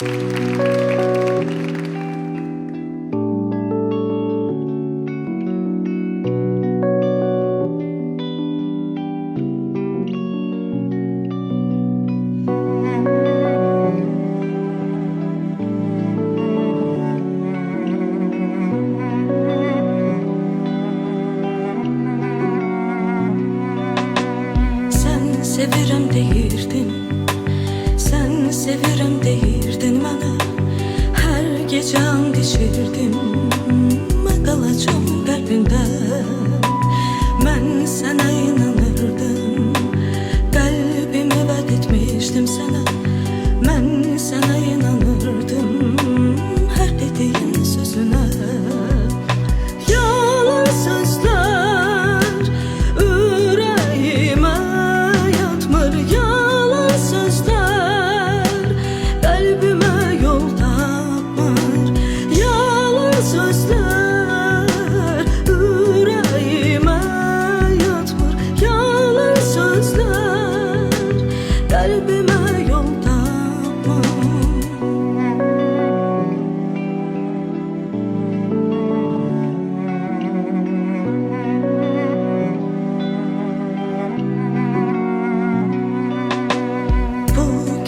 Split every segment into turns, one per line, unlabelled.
Sevirəm deyirdin, sən sevirəm deyirdin mənə. Hər gecə and içirdim, mən qalacam qəlbində. Mən sənə inanırdım, qəlbimi vəd etmişdim sənə. Mən sənə inanırdım, hər dediyin sözünə. Yalan sözlər ürəyimə yatmır, yalan sözlər qəlbimə yol tapmır. Yalan sözlər ürəyimə yatmır, yalan sözlər qəlbimə yol tapmır.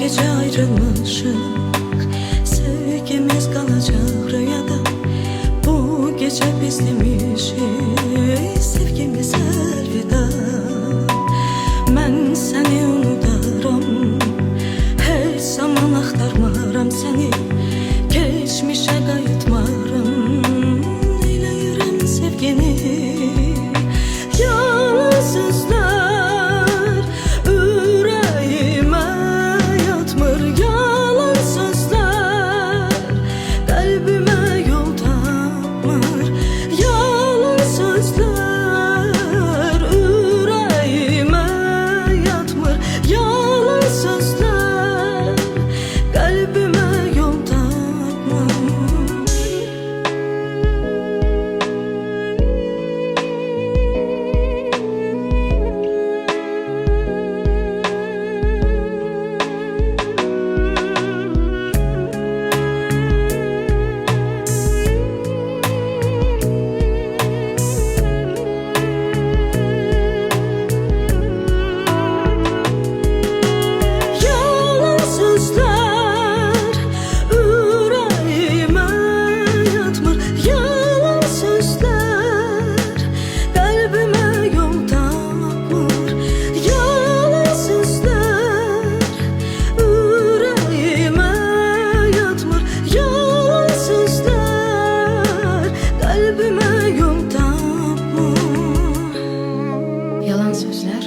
Gece ayrılmışık, sevgimiz kalacak rüyada. Bu gece biz demişik, sevgimiz elveda. Ben seni unudaram, her zaman axtarmaram seni. Geçmişe qayıtmaram, eyləyirəm sevgini. Yalan sözler ürəyimə yatmır, yalan sözler qəlbimə yol tapmır. Yalan sözler ürəyimə yatmır, yalan sözler qəlbimə yol tapmır. Yalan sözler